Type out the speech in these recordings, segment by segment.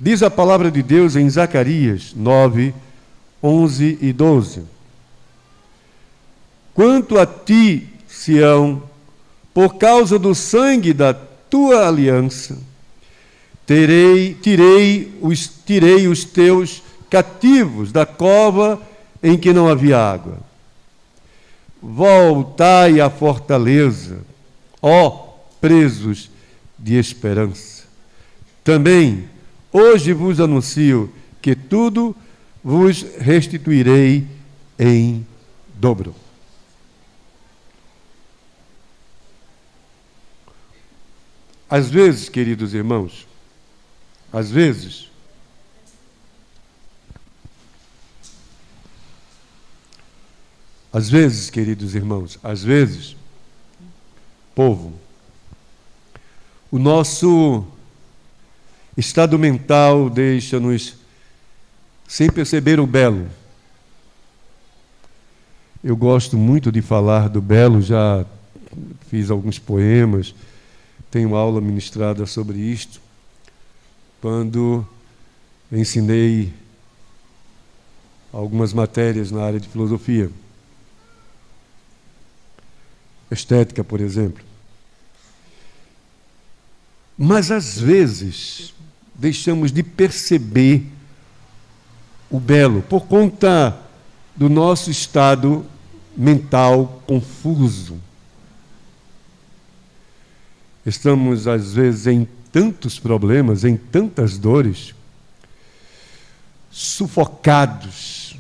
Diz a palavra de Deus em Zacarias 9, 11 e 12. Quanto a ti, Sião, por causa do sangue da tua aliança, tirei os teus cativos da cova em que não havia água. Voltai à fortaleza, ó presos de esperança. Também hoje vos anuncio que tudo vos restituirei em dobro. Às vezes, queridos irmãos, às vezes, queridos irmãos, às vezes, povo, o nosso estado mental deixa-nos sem perceber o belo. Eu gosto muito de falar do belo, já fiz alguns poemas, tenho aula ministrada sobre isto, quando ensinei algumas matérias na área de filosofia. Estética, por exemplo. Mas, às vezes, deixamos de perceber o belo por conta do nosso estado mental confuso. Estamos, às vezes, em tantos problemas, em tantas dores, sufocados,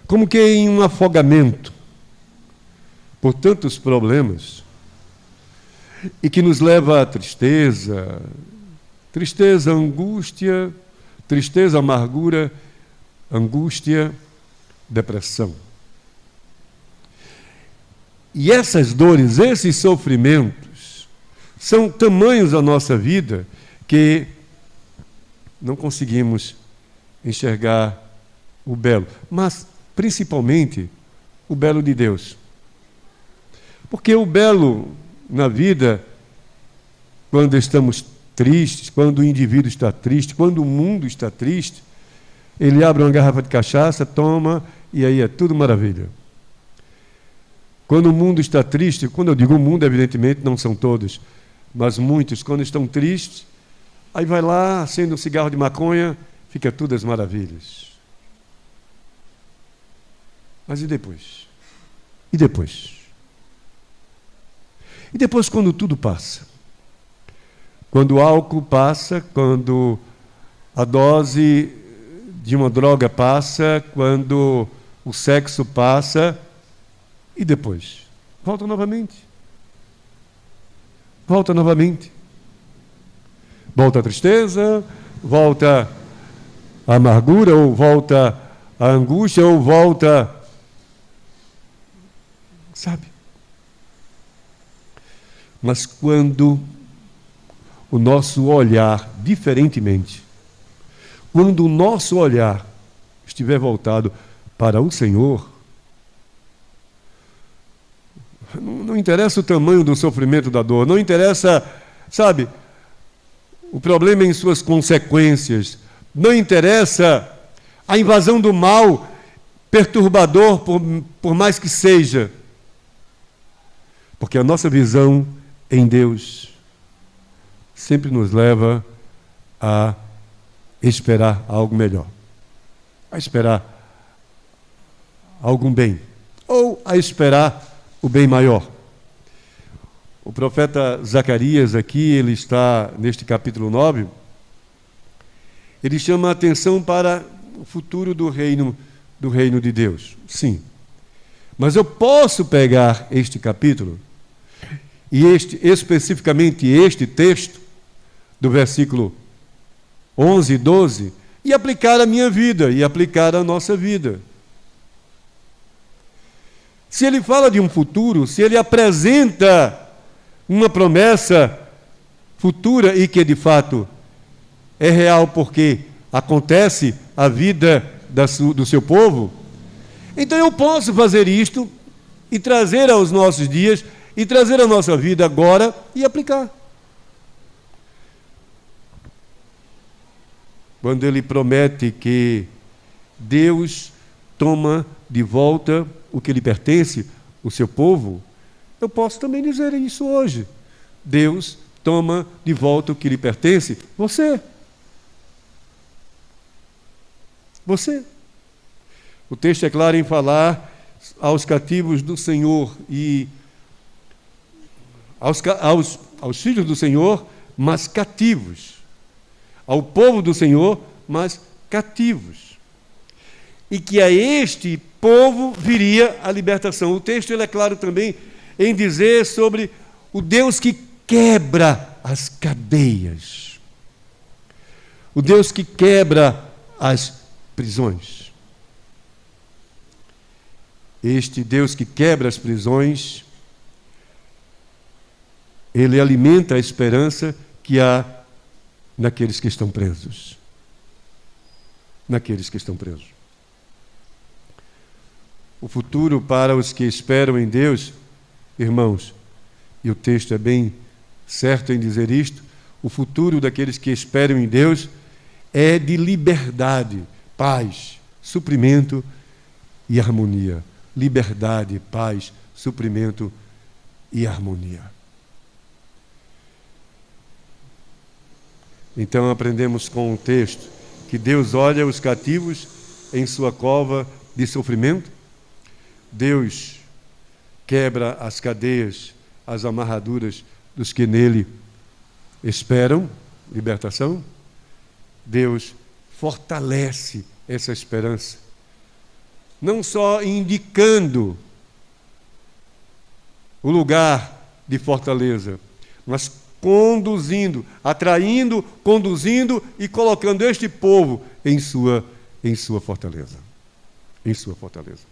como que em um afogamento, por tantos problemas, e que nos leva à tristeza, angústia, tristeza, amargura, angústia, depressão. E essas dores, esses sofrimentos, são tamanhos da nossa vida que não conseguimos enxergar o belo, mas principalmente o belo de Deus. Porque o belo na vida, quando estamos tristes, quando o indivíduo está triste, quando o mundo está triste, ele abre uma garrafa de cachaça, toma, e aí é tudo maravilha. Quando o mundo está triste, quando eu digo o mundo, evidentemente não são todos, mas muitos, quando estão tristes, aí vai lá, acende um cigarro de maconha, fica tudo às maravilhas. Mas e depois? E depois? E depois, quando tudo passa? Quando o álcool passa, quando a dose de uma droga passa, quando o sexo passa, e depois? Volta novamente. Volta novamente. Volta a tristeza, volta a amargura, ou volta a angústia, ou volta... Sabe? Mas quando o nosso olhar, diferentemente, quando o nosso olhar estiver voltado para o Senhor, não interessa o tamanho do sofrimento da dor, não interessa, sabe, o problema em suas consequências, não interessa a invasão do mal perturbador, por mais que seja, porque a nossa visão em Deus sempre nos leva a esperar algo melhor, a esperar algum bem, ou a esperar o bem maior. O profeta Zacarias aqui, ele está neste capítulo 9, ele chama a atenção para o futuro do reino de Deus. Sim. Mas eu posso pegar este capítulo e especificamente este texto do versículo 11 e 12 e aplicar à minha vida e aplicar à nossa vida. Se ele fala de um futuro, se ele apresenta uma promessa futura e que de fato é real porque acontece a vida do seu povo, então eu posso fazer isto e trazer aos nossos dias e trazer a nossa vida agora e aplicar. quando ele promete que Deus toma de volta o que lhe pertence, o seu povo, eu posso também dizer isso hoje. Deus toma de volta o que lhe pertence, você. Você. O texto é claro em falar aos cativos do Senhor e aos filhos do Senhor, mas cativos. Ao povo do Senhor, mas cativos. E que a este povo viria a libertação. O texto ele é claro também em dizer sobre o Deus que quebra as cadeias. O Deus que quebra as prisões. Este Deus que quebra as prisões, ele alimenta a esperança que há naqueles que estão presos. Naqueles que estão presos. O futuro para os que esperam em Deus, irmãos, e o texto é bem certo em dizer isto, o futuro daqueles que esperam em Deus é de liberdade, paz, suprimento e harmonia. Liberdade, paz, suprimento e harmonia. Então aprendemos com o texto que Deus olha os cativos em sua cova de sofrimento. Deus quebra as cadeias, as amarraduras dos que nele esperam libertação. Deus fortalece essa esperança, não só indicando o lugar de fortaleza, mas conduzindo, atraindo, conduzindo e colocando este povo em sua fortaleza. Em sua fortaleza.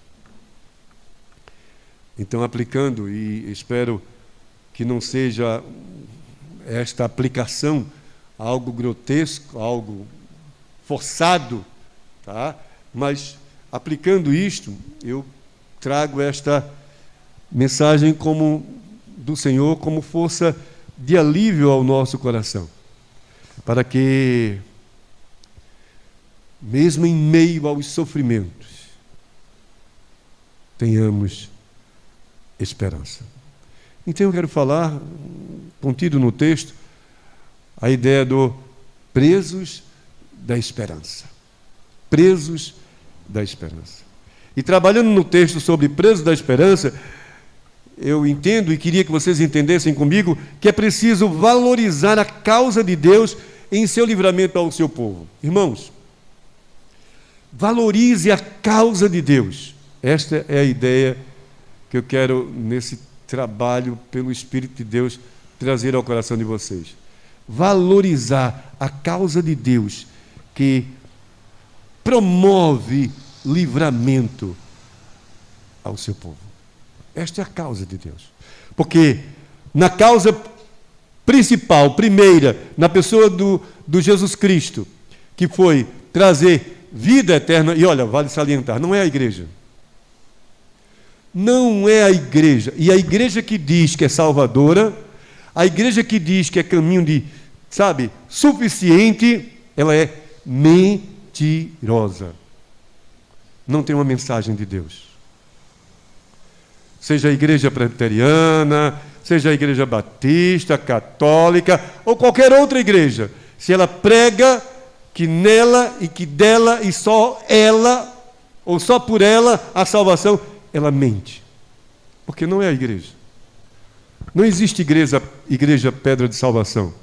Então, aplicando, e espero que não seja esta aplicação algo grotesco, algo forçado, tá? Mas aplicando isto, eu trago esta mensagem como do Senhor como força de alívio ao nosso coração, para que, mesmo em meio aos sofrimentos, tenhamos esperança. Então eu quero falar, contido no texto, a ideia do presos da esperança. Presos da esperança. E trabalhando no texto sobre presos da esperança, eu entendo e queria que vocês entendessem comigo que é preciso valorizar a causa de Deus em seu livramento ao seu povo. Irmãos, valorize a causa de Deus. Esta é a ideia que eu quero, nesse trabalho pelo Espírito de Deus, trazer ao coração de vocês. Valorizar a causa de Deus que promove livramento ao seu povo. Esta é a causa de Deus. Porque na causa principal, primeira, na pessoa do Jesus Cristo, que foi trazer vida eterna, e olha, vale salientar, não é a igreja. Não é a igreja. E a igreja que diz que é salvadora, a igreja que diz que é caminho de, suficiente, ela é mentirosa. Não tem uma mensagem de Deus. Seja a igreja presbiteriana, seja a igreja batista, católica, ou qualquer outra igreja, se ela prega que nela e que dela e só ela, ou só por ela, a salvação, ela mente. Porque não é a igreja. Não existe igreja pedra de salvação.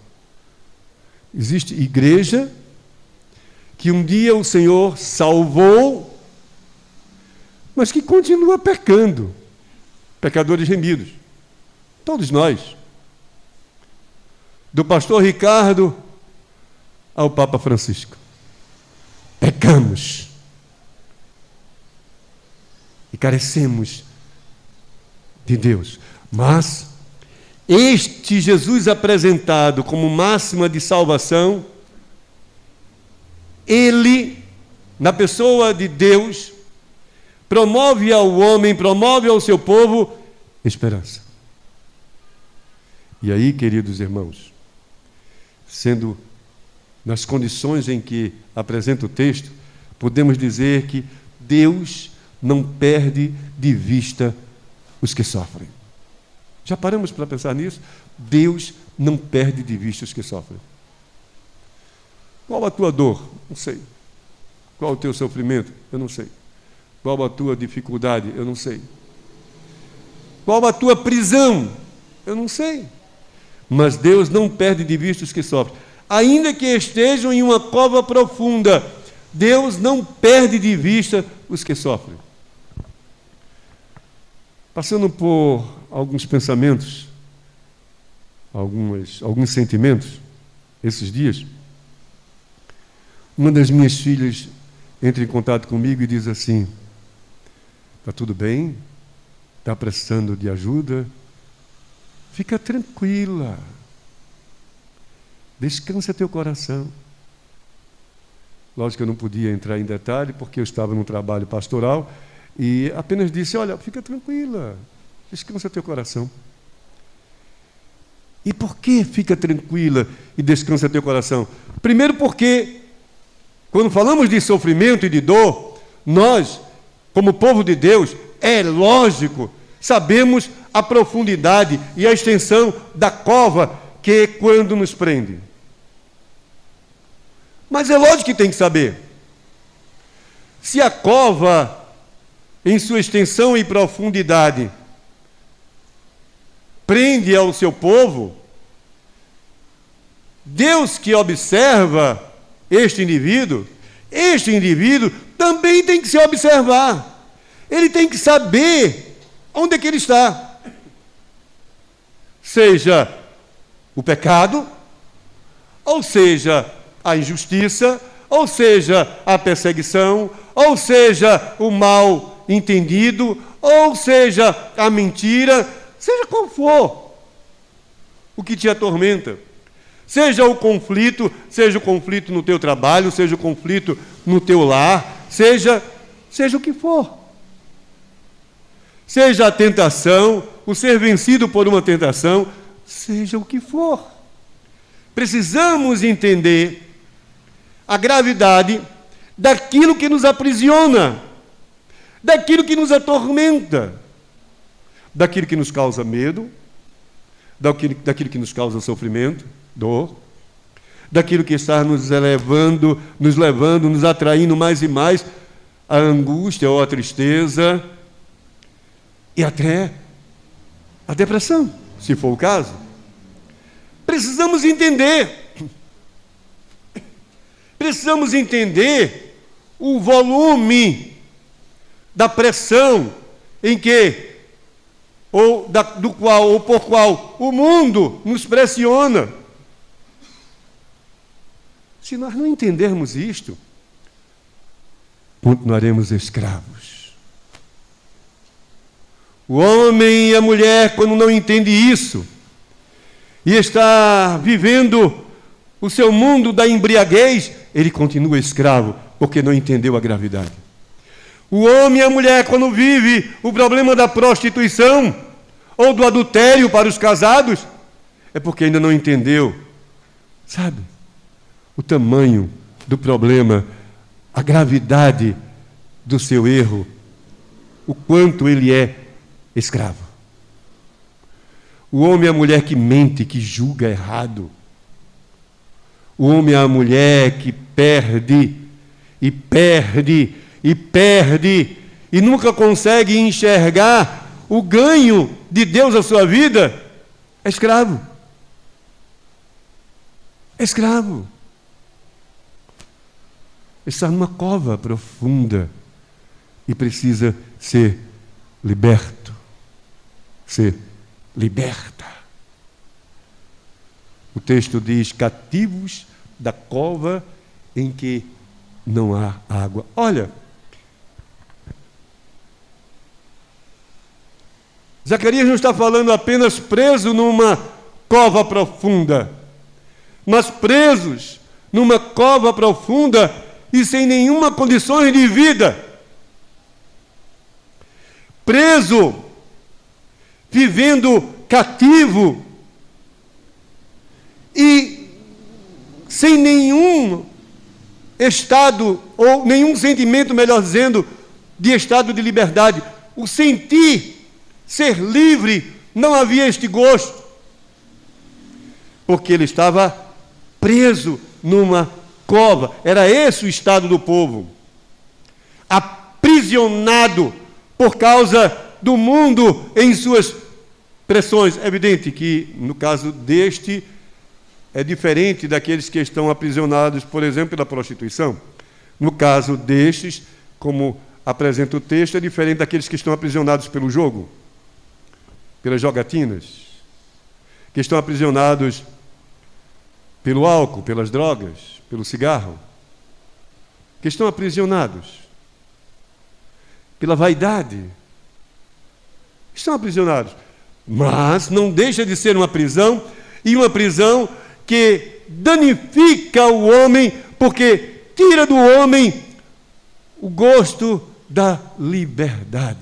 Existe igreja que um dia o Senhor salvou, mas que continua pecando. Pecadores remidos. Todos nós. Do pastor Ricardo ao Papa Francisco. Pecamos. E carecemos de Deus. Mas este Jesus apresentado como máxima de salvação, ele, na pessoa de Deus, promove ao homem, promove ao seu povo esperança. E aí, queridos irmãos, sendo nas condições em que apresenta o texto, podemos dizer que Deus não perde de vista os que sofrem. Já paramos para pensar nisso? Deus não perde de vista os que sofrem. Qual a tua dor? Não sei. Qual o teu sofrimento? Eu não sei. Qual a tua dificuldade? Eu não sei. Qual a tua prisão? Eu não sei. Mas Deus não perde de vista os que sofrem. Ainda que estejam em uma cova profunda, Deus não perde de vista os que sofrem. Passando por alguns pensamentos, alguns sentimentos, esses dias, uma das minhas filhas entra em contato comigo e diz assim: está tudo bem? Está precisando de ajuda? Fica tranquila. Descansa teu coração. Lógico que eu não podia entrar em detalhe, porque eu estava num trabalho pastoral, e apenas disse: olha, fica tranquila, descansa teu coração. E por que fica tranquila e descansa teu coração? Primeiro porque, quando falamos de sofrimento e de dor, nós, como povo de Deus, é lógico, sabemos a profundidade e a extensão da cova que quando nos prende. Mas é lógico que tem que saber. Se a cova, em sua extensão e profundidade, prende ao seu povo, Deus que observa este indivíduo também tem que se observar. Ele tem que saber onde é que ele está. Seja o pecado, ou seja a injustiça, ou seja a perseguição, ou seja o mal entendido, ou seja a mentira, seja qual for o que te atormenta. Seja o conflito no teu trabalho, seja o conflito no teu lar, seja o que for. Seja a tentação, o ser vencido por uma tentação, seja o que for. Precisamos entender a gravidade daquilo que nos aprisiona, daquilo que nos atormenta, daquilo que nos causa medo, daquilo que nos causa sofrimento, dor, daquilo que está nos levando, nos atraindo mais e mais à angústia ou à tristeza e até à depressão, se for o caso. Precisamos entender o volume da pressão em que por qual o mundo nos pressiona. Se nós não entendermos isto, continuaremos escravos. O homem e a mulher, quando não entendem isso, e está vivendo o seu mundo da embriaguez, ele continua escravo, porque não entendeu a gravidade. O homem e a mulher, quando vive o problema da prostituição, ou do adultério para os casados, é porque ainda não entendeu, sabe, o tamanho do problema, a gravidade do seu erro, o quanto ele é escravo. O homem e a mulher que mente, que julga errado. O homem e a mulher que perde, e nunca consegue enxergar o ganho de Deus na sua vida, é escravo. É escravo. Está numa cova profunda e precisa ser liberto, ser liberta. O texto diz: cativos da cova em que não há água. Olha, Zacarias não está falando apenas preso numa cova profunda, mas presos numa cova profunda e sem nenhuma condição de vida. Preso, vivendo cativo e sem nenhum estado, ou nenhum sentimento, melhor dizendo, de estado de liberdade. O sentir, ser livre, não havia este gosto, porque ele estava preso numa cova. Era esse o estado do povo, aprisionado por causa do mundo em suas pressões. É evidente que, no caso deste, é diferente daqueles que estão aprisionados, por exemplo, pela prostituição. No caso destes, como apresenta o texto, é diferente daqueles que estão aprisionados pelo jogo, pelas jogatinas, que estão aprisionados pelo álcool, pelas drogas, pelo cigarro, que estão aprisionados pela vaidade. Estão aprisionados. Mas não deixa de ser uma prisão, e uma prisão que danifica o homem, porque tira do homem o gosto da liberdade.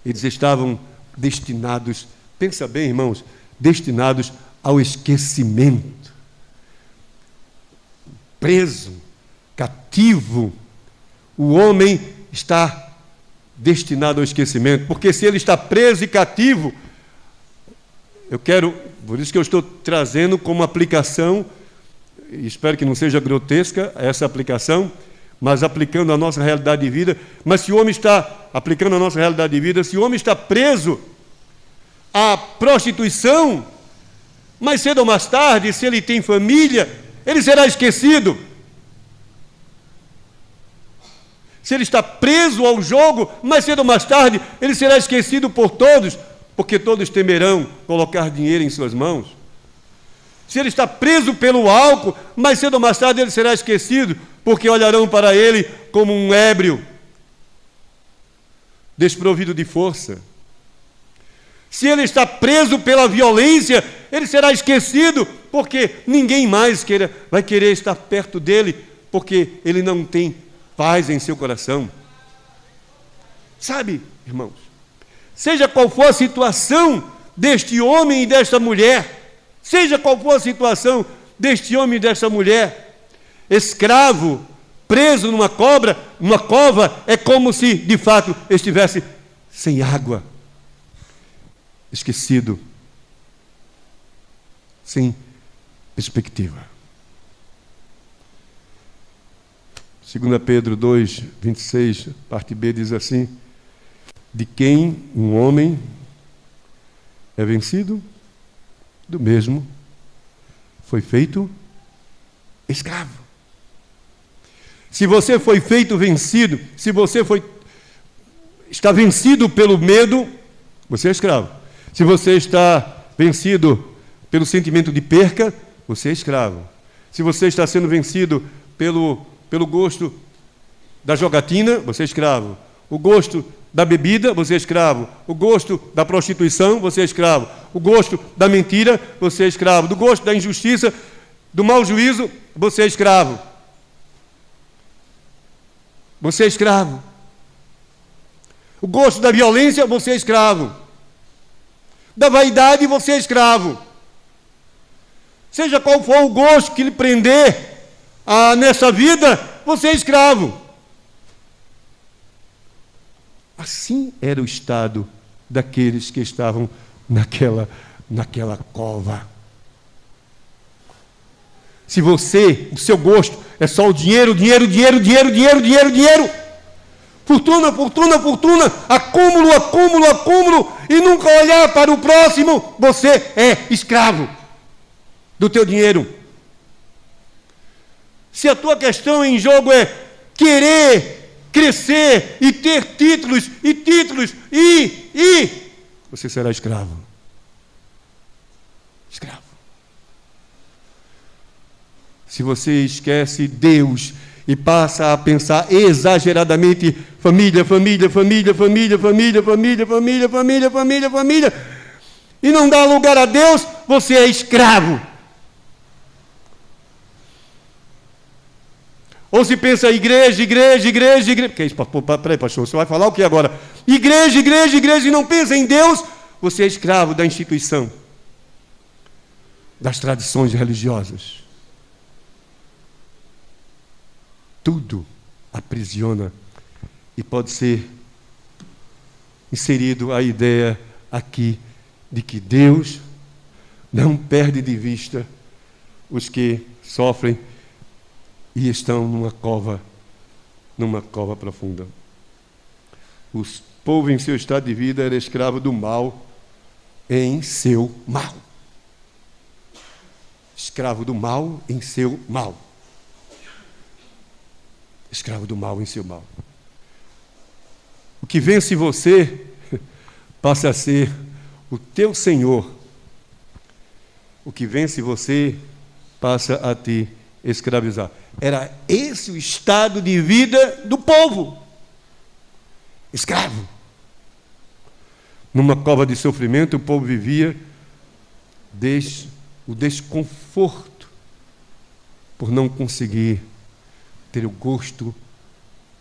Eles estavam destinados, pensa bem, irmãos, destinados ao esquecimento. Preso, cativo, o homem está destinado ao esquecimento, porque se ele está preso e cativo, por isso que eu estou trazendo como aplicação, e espero que não seja grotesca essa aplicação, mas aplicando a nossa realidade de vida. Mas se o homem está aplicando a nossa realidade de vida, se o homem está preso à prostituição, mais cedo ou mais tarde, se ele tem família, ele será esquecido. Se ele está preso ao jogo, mais cedo ou mais tarde, ele será esquecido por todos, porque todos temerão colocar dinheiro em suas mãos. Se ele está preso pelo álcool, mais cedo ou mais tarde ele será esquecido, porque olharão para ele como um ébrio, desprovido de força. Se ele está preso pela violência, ele será esquecido, porque ninguém mais vai querer estar perto dele, porque ele não tem paz em seu coração. Sabe, irmãos, seja qual for a situação deste homem e desta mulher, seja qual for a situação deste homem e desta mulher, escravo, preso numa cova, é como se, de fato, estivesse sem água, esquecido, sem perspectiva. 2 Pedro 2, 26, parte B, diz assim: de quem um homem é vencido, do mesmo foi feito escravo. Se você foi feito vencido, se você está vencido pelo medo, você é escravo. Se você está vencido pelo sentimento de perca, você é escravo. Se você está sendo vencido pelo gosto da jogatina, você é escravo. O gosto da bebida, você é escravo. O gosto da prostituição, você é escravo. O gosto da mentira, você é escravo. Do gosto da injustiça, do mau juízo, você é escravo. Você é escravo. O gosto da violência, você é escravo. Da vaidade, você é escravo. Seja qual for o gosto que lhe prender nessa vida, você é escravo. Assim era o estado daqueles que estavam naquela cova. Se o seu gosto é só o dinheiro, fortuna, acúmulo, e nunca olhar para o próximo, você é escravo do teu dinheiro. Se a tua questão em jogo é querer crescer e ter títulos, você será escravo. Escravo. Se você esquece Deus e passa a pensar exageradamente família, e não dá lugar a Deus, você é escravo. Ou se pensa igreja. Que é isso? Peraí, pastor, você vai falar o que agora? Igreja, e não pensa em Deus, você é escravo da instituição. das tradições religiosas. Tudo aprisiona e pode ser inserido a ideia aqui de que Deus não perde de vista os que sofrem e estão numa cova profunda. O povo em seu estado de vida era escravo do mal em seu mal. Escravo do mal em seu mal. Escravo do mal em seu mal. O que vence você passa a ser o teu Senhor. O que vence você passa a te escravizar. Era esse o estado de vida do povo. Escravo. Numa cova de sofrimento, o povo vivia o desconforto por não conseguir ter o gosto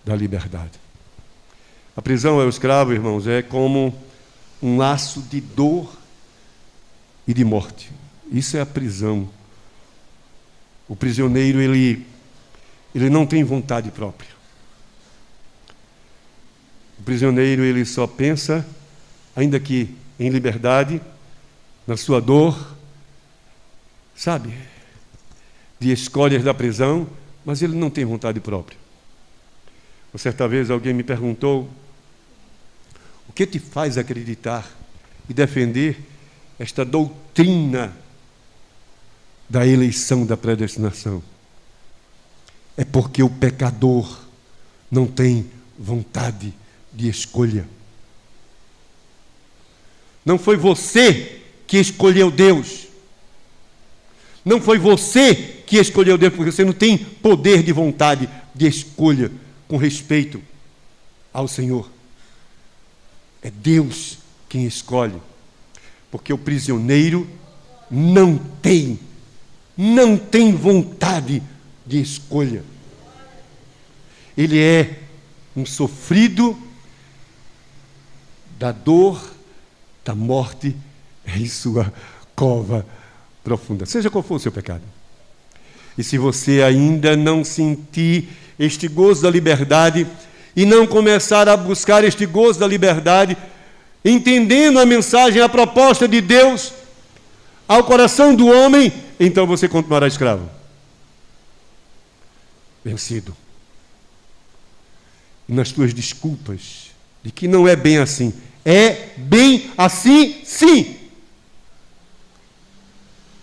da liberdade. A prisão ao escravo, irmãos, é como um laço de dor e de morte. Isso é a prisão. O prisioneiro, ele não tem vontade própria. O prisioneiro, ele só pensa, ainda que em liberdade, na sua dor, sabe, de escolhas da prisão, mas ele não tem vontade própria. Uma certa vez alguém me perguntou: o que te faz acreditar e defender esta doutrina da eleição, da predestinação? É porque o pecador não tem vontade de escolha. Não foi você que escolheu Deus. Não foi você que escolheu Deus, porque você não tem poder de vontade de escolha com respeito ao Senhor. É Deus quem escolhe, porque o prisioneiro não tem vontade de escolha. Ele é um sofrido da dor, da morte em sua cova profunda. Seja qual for o seu pecado. E se você ainda não sentir este gozo da liberdade e não começar a buscar este gozo da liberdade, entendendo a mensagem, a proposta de Deus ao coração do homem, então você continuará escravo. Vencido. E nas tuas desculpas de que não é bem assim. É bem assim, sim.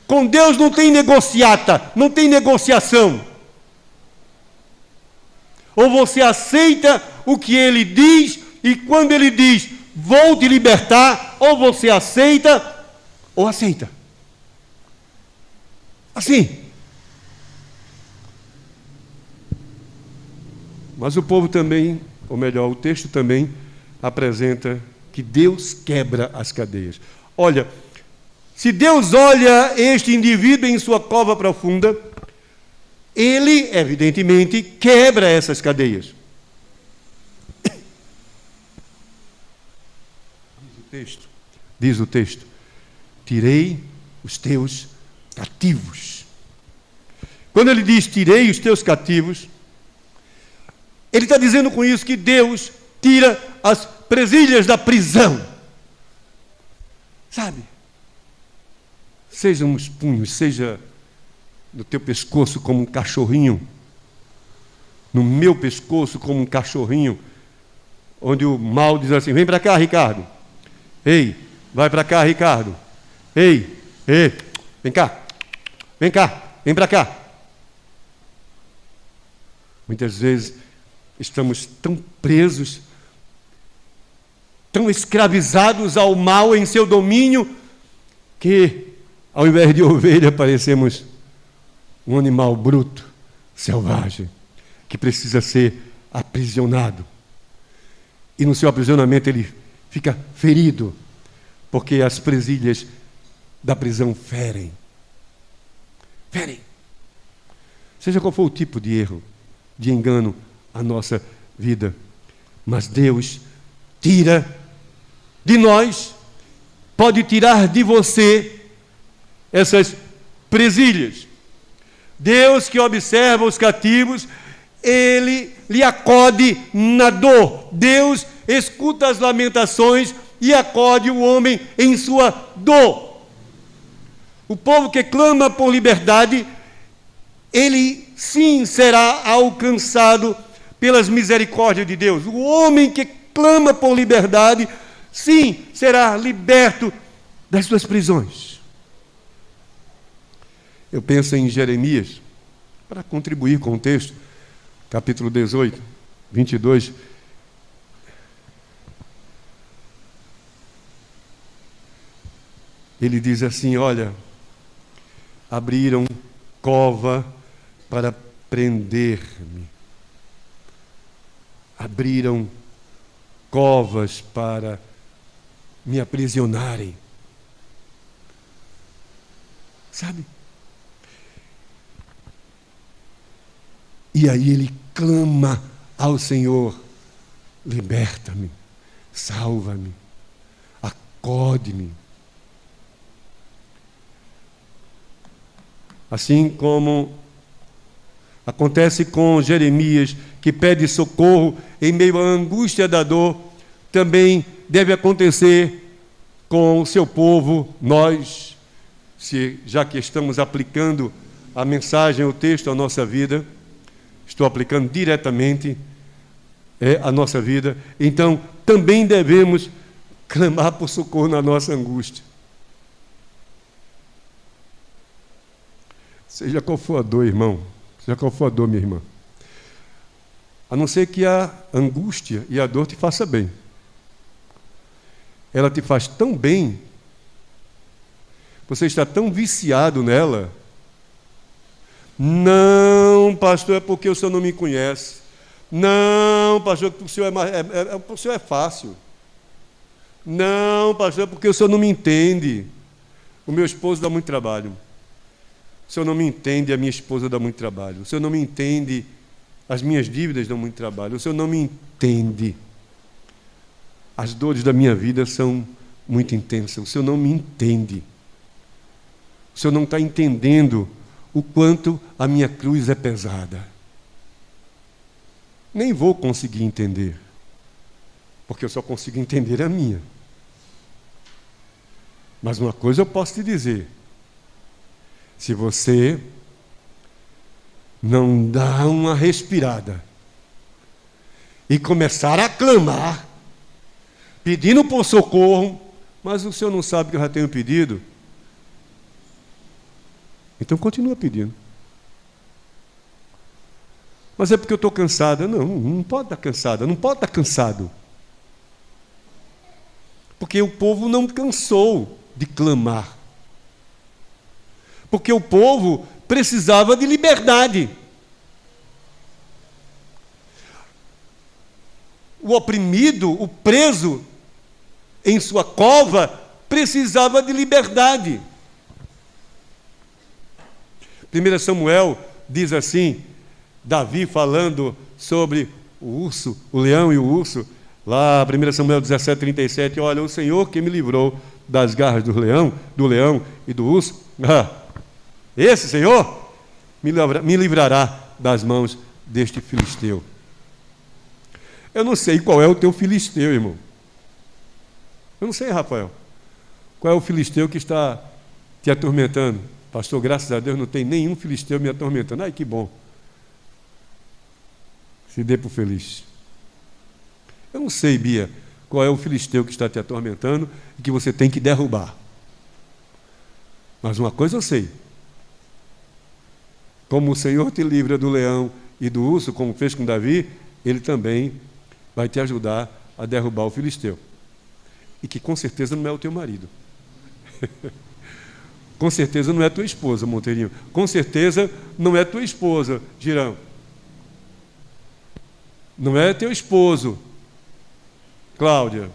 Com Deus não tem negociata, não tem negociação. Ou você aceita o que Ele diz, e quando Ele diz, vou te libertar, ou você aceita, ou aceita. Assim. Mas o povo também, ou melhor, o texto também apresenta que Deus quebra as cadeias. Olha, se Deus olha este indivíduo em sua cova profunda, Ele, evidentemente, quebra essas cadeias. Diz o texto, tirei os teus cativos. Quando ele diz, tirei os teus cativos, ele está dizendo com isso que Deus tira as presilhas da prisão. Sabe? Seja uns punhos, seja no teu pescoço como um cachorrinho, no meu pescoço como um cachorrinho, onde o mal diz assim, vem para cá, Ricardo. Ei, vai para cá, Ricardo. Ei, vem cá, vem para cá. Muitas vezes estamos tão presos, tão escravizados ao mal em seu domínio, que ao invés de ovelha parecemos um animal bruto, selvagem, que precisa ser aprisionado. E no seu aprisionamento ele fica ferido, porque as presilhas da prisão ferem. Ferem. Seja qual for o tipo de erro, de engano, a nossa vida. Mas Deus tira de nós, pode tirar de você essas presilhas. Deus que observa os cativos, Ele lhe acode na dor. Deus escuta as lamentações e acode o homem em sua dor. O povo que clama por liberdade, ele sim será alcançado pelas misericórdias de Deus. O homem que clama por liberdade, sim, será liberto das suas prisões. Eu penso em Jeremias, para contribuir com o texto, capítulo 18, 22. Ele diz assim, olha, abriram cova para prender-me. Abriram covas para me aprisionarem. Sabe? E aí ele clama ao Senhor, liberta-me, salva-me, acode-me. Assim como acontece com Jeremias, que pede socorro em meio à angústia da dor, também deve acontecer com o seu povo, nós, já que estamos aplicando a mensagem, o texto à nossa vida, estou aplicando diretamente à nossa vida, então também devemos clamar por socorro na nossa angústia. Seja qual for a dor, irmão, seja qual for a dor, minha irmã, a não ser que a angústia e a dor te faça bem. Ela te faz tão bem, você está tão viciado nela. Não, pastor, é porque o senhor não me conhece. Não, pastor, o senhor o senhor é fácil. Não, pastor, é porque o senhor não me entende. O meu esposo dá muito trabalho. O senhor não me entende, a minha esposa dá muito trabalho. O senhor não me entende, as minhas dívidas dão muito trabalho. O senhor não me entende. As dores da minha vida são muito intensas. O senhor não me entende. O senhor não está entendendo o quanto a minha cruz é pesada. Nem vou conseguir entender, porque eu só consigo entender a minha. Mas uma coisa eu posso te dizer: se você não dá uma respirada e começar a clamar, pedindo por socorro, mas o senhor não sabe que eu já tenho pedido, então continua pedindo. Mas é porque eu estou cansada. Não pode estar cansada, não pode estar cansado. Porque o povo não cansou de clamar. Porque o povo precisava de liberdade. O oprimido, o preso em sua cova, precisava de liberdade. 1 Samuel diz assim, Davi falando sobre o urso, o leão e o urso, lá 1 Samuel 17:37, olha, o Senhor que me livrou das garras do leão e do urso, esse Senhor me livrará das mãos deste filisteu. Eu não sei qual é o teu filisteu, irmão. Eu não sei, Rafael. Qual é o filisteu que está te atormentando? Pastor, graças a Deus não tem nenhum filisteu me atormentando. Ai, que bom. Se dê por feliz. Eu não sei, Bia, qual é o filisteu que está te atormentando e que você tem que derrubar. Mas uma coisa eu sei. Como o Senhor te livra do leão e do urso, como fez com Davi, Ele também vai te ajudar a derrubar o filisteu. E que com certeza não é o teu marido. Com certeza não é tua esposa, Monteirinho. Com certeza não é tua esposa, Girão. Não é teu esposo, Cláudia.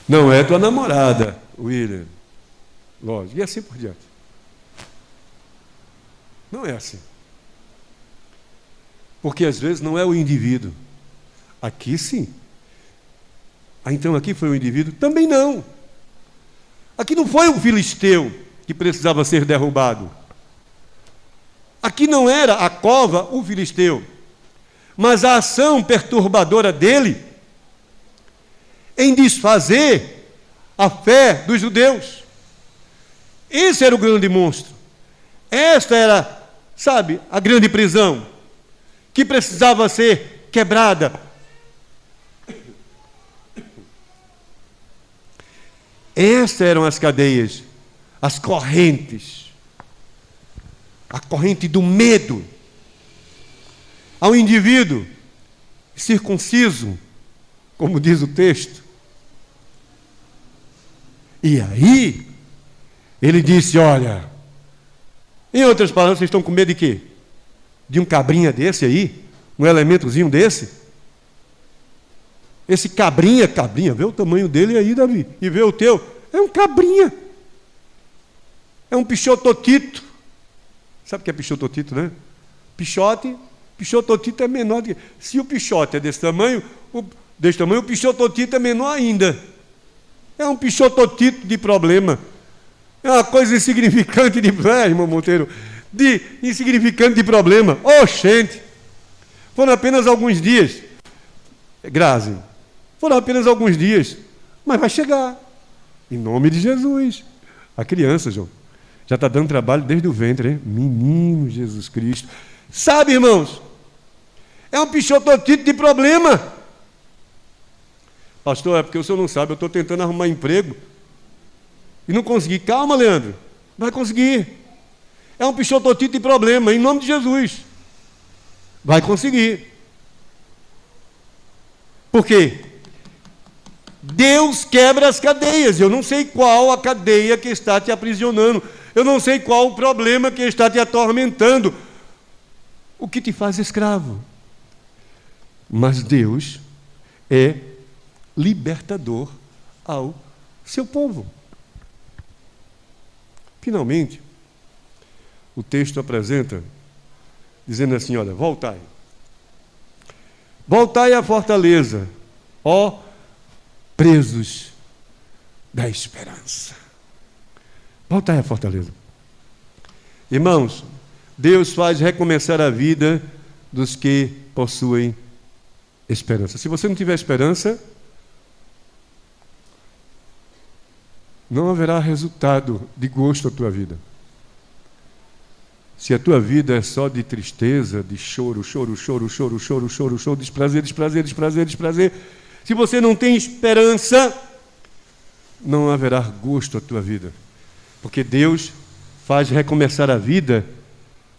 Não é tua namorada, William. Lógico. E assim por diante. Não é assim. Porque às vezes não é o indivíduo. Aqui sim. Então aqui foi o indivíduo? Também não. Aqui não foi um filisteu que precisava ser derrubado. Aqui não era a cova o filisteu, mas a ação perturbadora dele em desfazer a fé dos judeus. Esse era o grande monstro. Esta era, sabe, a grande prisão que precisava ser quebrada. Essas eram as cadeias, as correntes. A corrente do medo ao indivíduo circunciso, como diz o texto. E aí, ele disse, olha, em outras palavras, vocês estão com medo de quê? De um cabrinha desse aí? Um elementozinho desse? Esse cabrinha, vê o tamanho dele aí, Davi, e vê o teu. É um cabrinha. É um pichototito. Sabe o que é pichototito, né? Pichototito é menor do que... Se o pichote é desse tamanho, o pichototito é menor ainda. É um pichototito de problema. É uma coisa insignificante de... irmão Monteiro, insignificante de problema. Oxente! Foram apenas alguns dias. Grazi, foram apenas alguns dias. Mas vai chegar. Em nome de Jesus. A criança, João, já está dando trabalho desde o ventre, hein? Menino Jesus Cristo. Sabe, irmãos, é um pichototito de problema. Pastor, é porque o senhor não sabe, eu estou tentando arrumar emprego e não consegui. Calma, Leandro, vai conseguir. É um pichototito de problema, em nome de Jesus. Vai conseguir. Por quê? Deus quebra as cadeias. Eu não sei qual a cadeia que está te aprisionando. Eu não sei qual o problema que está te atormentando. O que te faz escravo. Mas Deus é libertador ao seu povo. Finalmente, o texto apresenta, dizendo assim, olha, voltai. Voltai à fortaleza, ó presos da esperança. Voltai à fortaleza. Irmãos, Deus faz recomeçar a vida dos que possuem esperança. Se você não tiver esperança, não haverá resultado de gosto à tua vida. Se a tua vida é só de tristeza, de choro, desprazer, se você não tem esperança, não haverá gosto à tua vida. Porque Deus faz recomeçar a vida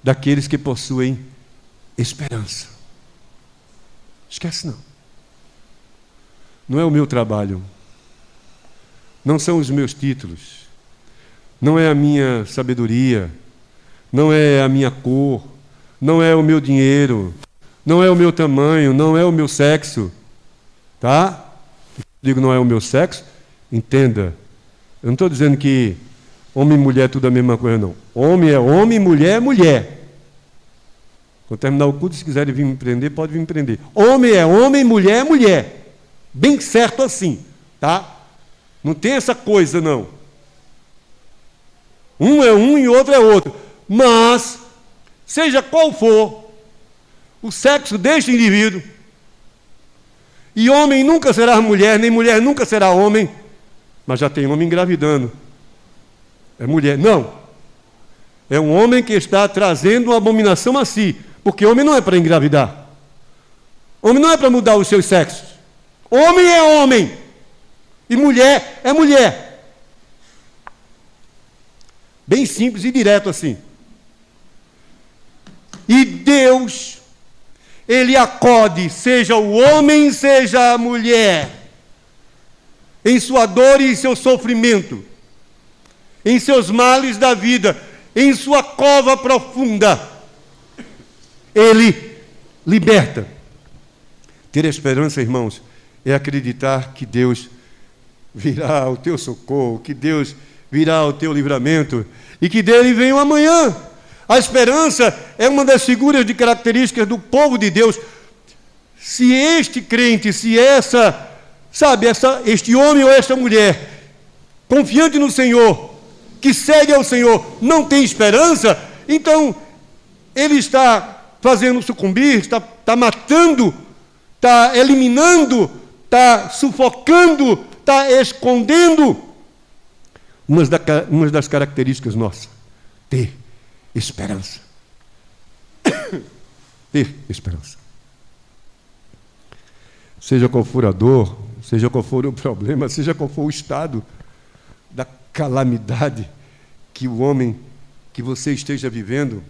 daqueles que possuem esperança. Esquece não. Não é o meu trabalho. Não são os meus títulos. Não é a minha sabedoria. Não é a minha cor. Não é o meu dinheiro. Não é o meu tamanho. Não é o meu sexo. Tá? Digo, não é o meu sexo. Entenda. Eu não estou dizendo que homem e mulher é tudo a mesma coisa, não. Homem é homem, mulher é mulher. Quando terminar o culto, se quiserem vir me prender, pode vir me prender. Homem é homem, mulher é mulher. Bem certo assim, tá? Não tem essa coisa, não. Um é um e outro é outro. Mas, seja qual for o sexo deste indivíduo, e homem nunca será mulher, nem mulher nunca será homem, mas já tem homem engravidando. É mulher. Não. É um homem que está trazendo uma abominação a si. Porque homem não é para engravidar. Homem não é para mudar os seus sexos. Homem é homem. E mulher é mulher. Bem simples e direto assim. E Deus, Ele acode, seja o homem, seja a mulher, em sua dor e em seu sofrimento, em seus males da vida, em sua cova profunda, Ele liberta. Ter esperança, irmãos, é acreditar que Deus virá ao teu socorro, que Deus virá ao teu livramento e que dele vem o amanhã. A esperança é uma das figuras de características do povo de Deus. Se este crente, se este homem ou esta mulher confiante no Senhor, que segue ao Senhor, não tem esperança, então ele está fazendo sucumbir, está matando, está eliminando, está sufocando, está escondendo. Uma das características nossas, ter esperança. Ter esperança. Seja qual for a dor, seja qual for o problema, seja qual for o estado da calamidade que o homem, que você esteja vivendo,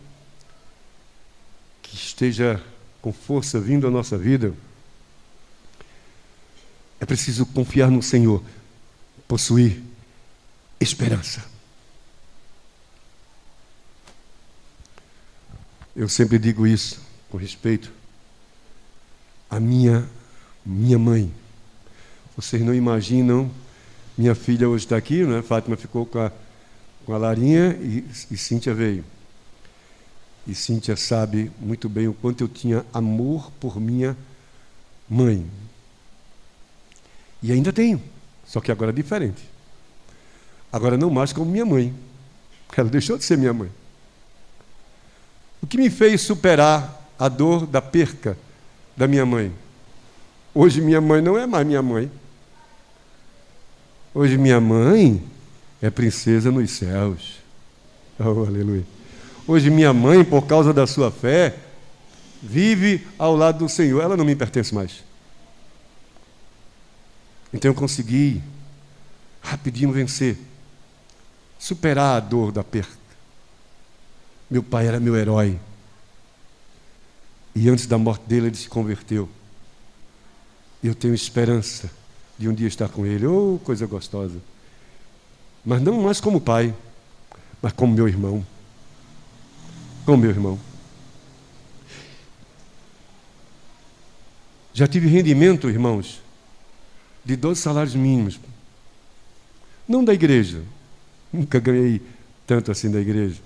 que esteja com força vindo à nossa vida, é preciso confiar no Senhor, possuir esperança. Eu sempre digo isso com respeito à minha mãe. Vocês não imaginam, minha filha hoje está aqui, né? Fátima ficou com a Larinha e Cíntia veio. E Cíntia sabe muito bem o quanto eu tinha amor por minha mãe. E ainda tenho, só que agora é diferente. Agora não mais como minha mãe. Ela deixou de ser minha mãe. O que me fez superar a dor da perca da minha mãe? Hoje minha mãe não é mais minha mãe. Hoje minha mãe é princesa nos céus. Oh, aleluia. Hoje minha mãe, por causa da sua fé, vive ao lado do Senhor. Ela não me pertence mais. Então eu consegui rapidinho vencer, superar a dor da perca. Meu pai era meu herói. E antes da morte dele, ele se converteu. Eu tenho esperança de um dia estar com ele. Oh, coisa gostosa. Mas não mais como pai, mas como meu irmão. Como meu irmão. Já tive rendimento, irmãos, de 12 salários mínimos. Não da igreja. Nunca ganhei tanto assim da igreja.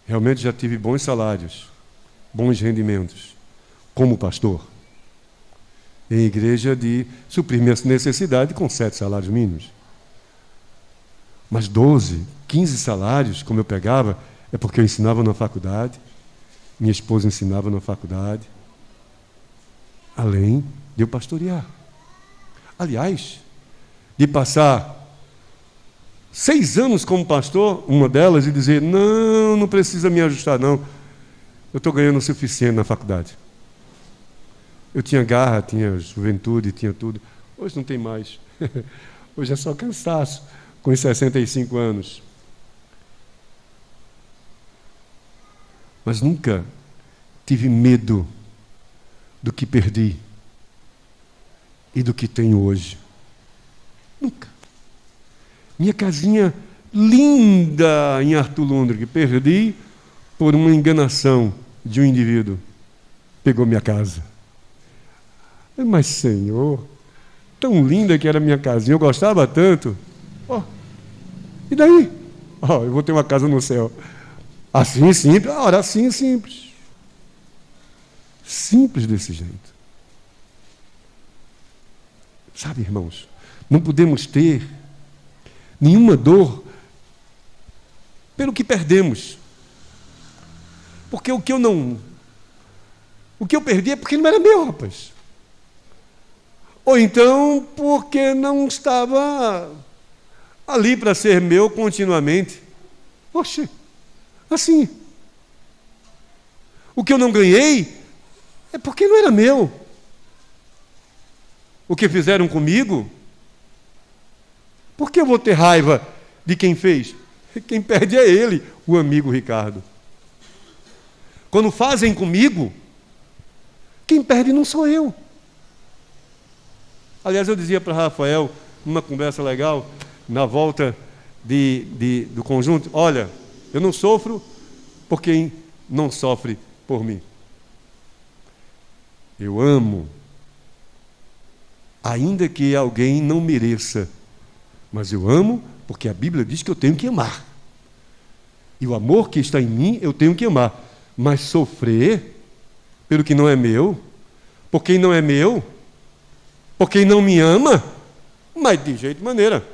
Realmente já tive bons salários, bons rendimentos, como pastor. Em igreja de suprir minha necessidade com 7 salários mínimos. Mas 12, 15 salários, como eu pegava, é porque eu ensinava na faculdade, minha esposa ensinava na faculdade, além de eu pastorear. Aliás, de passar 6 anos como pastor, uma delas, e dizer, não precisa me ajustar, não. Eu estou ganhando o suficiente na faculdade. Eu tinha garra, tinha juventude, tinha tudo. Hoje não tem mais. Hoje é só cansaço, com os 65 anos. Mas nunca tive medo do que perdi e do que tenho hoje. Nunca. Minha casinha linda em Arthur Lundra, que perdi por uma enganação de um indivíduo. Pegou minha casa. Mas, Senhor, tão linda que era minha casinha, eu gostava tanto. Oh, e daí? Oh, eu vou ter uma casa no céu. Assim simples? Ora, assim simples. Simples desse jeito. Sabe, irmãos, não podemos ter nenhuma dor pelo que perdemos. Porque o que eu perdi é porque não era meu, rapaz. Ou então porque não estava ali para ser meu continuamente. Oxe, assim. O que eu não ganhei é porque não era meu. O que fizeram comigo, por que eu vou ter raiva de quem fez? Quem perde é ele, o amigo Ricardo. Quando fazem comigo, quem perde não sou eu. Aliás, eu dizia para Rafael, numa conversa legal, na volta do conjunto, olha, eu não sofro por quem não sofre por mim. Eu amo, ainda que alguém não mereça, mas eu amo porque a Bíblia diz que eu tenho que amar. E o amor que está em mim, eu tenho que amar. Mas sofrer pelo que não é meu, por quem não é meu, por quem não me ama, mas de jeito maneira.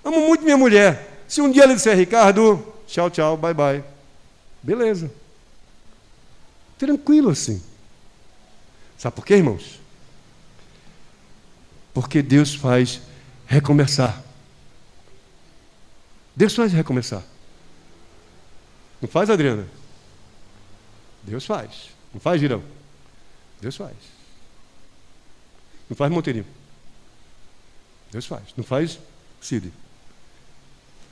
Amo muito minha mulher. Se um dia ela disser, Ricardo, tchau, tchau, bye, bye. Beleza. Tranquilo assim. Sabe por quê, irmãos? Porque Deus faz recomeçar. Deus faz recomeçar. Não faz, Adriana? Deus faz. Não faz, Girão? Deus faz. Não faz, Monteirinho? Deus faz. Não faz, Cid?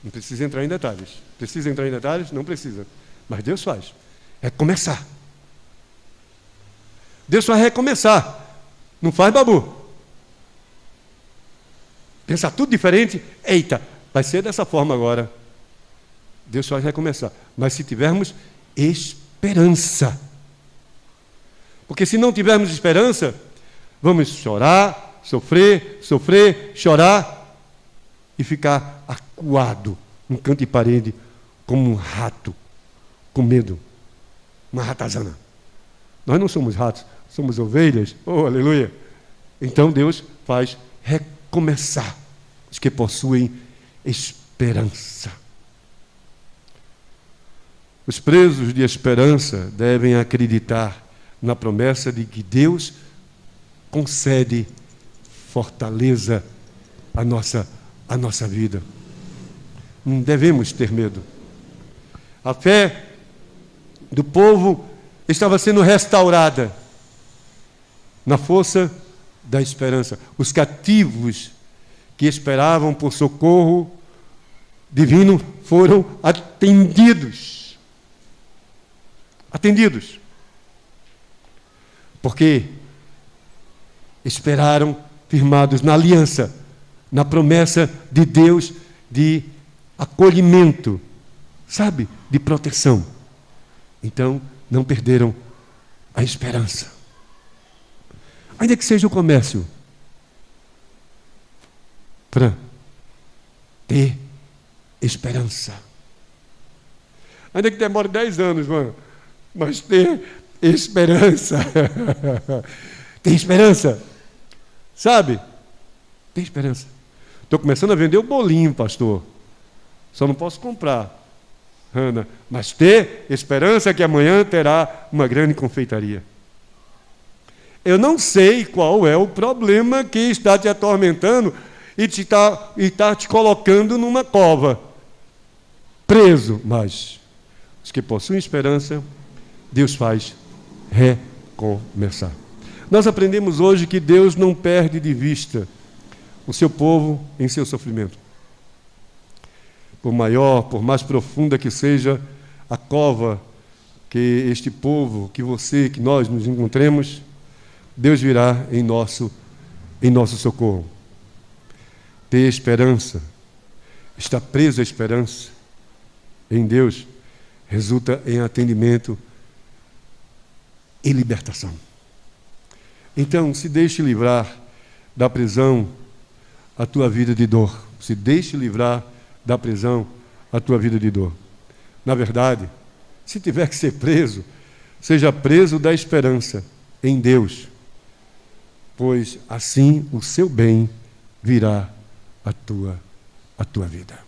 Não precisa entrar em detalhes. Precisa entrar em detalhes? Não precisa. Mas Deus faz. Recomeçar. Deus faz recomeçar. Não faz, Babu? Pensar tudo diferente? Eita, vai ser dessa forma agora. Deus faz recomeçar. Mas se tivermos esperança. Porque se não tivermos esperança, vamos chorar, sofrer, chorar e ficar acuado num canto de parede como um rato, com medo. Uma ratazana. Nós não somos ratos, somos ovelhas. Oh, aleluia! Então Deus faz recomeçar os que possuem esperança. Os presos de esperança devem acreditar na promessa de que Deus concede fortaleza à nossa vida. Não devemos ter medo. A fé do povo estava sendo restaurada na força da esperança. Os cativos que esperavam por socorro divino foram atendidos. Atendidos. Porque esperaram firmados na aliança, na promessa de Deus de acolhimento, sabe, de proteção. Então, não perderam a esperança. Ainda que seja o comércio, para ter esperança. Ainda que demore 10 anos, mano, mas ter esperança. Tem esperança. Sabe? Tem esperança. Estou começando a vender o bolinho, pastor. Só não posso comprar, Ana. Mas ter esperança que amanhã terá uma grande confeitaria. Eu não sei qual é o problema que está te atormentando e está te colocando numa cova. Preso. Mas os que possuem esperança, Deus faz recomeçar. Nós aprendemos hoje que Deus não perde de vista o seu povo em seu sofrimento. Por maior, por mais profunda que seja a cova que este povo, que você, que nós nos encontremos, Deus virá em nosso socorro. Ter esperança, estar preso à esperança em Deus, resulta em atendimento e libertação. Então, se deixe livrar da prisão a tua vida de dor. Se deixe livrar da prisão a tua vida de dor. Na verdade, se tiver que ser preso, seja preso da esperança em Deus, pois assim o seu bem virá à tua vida.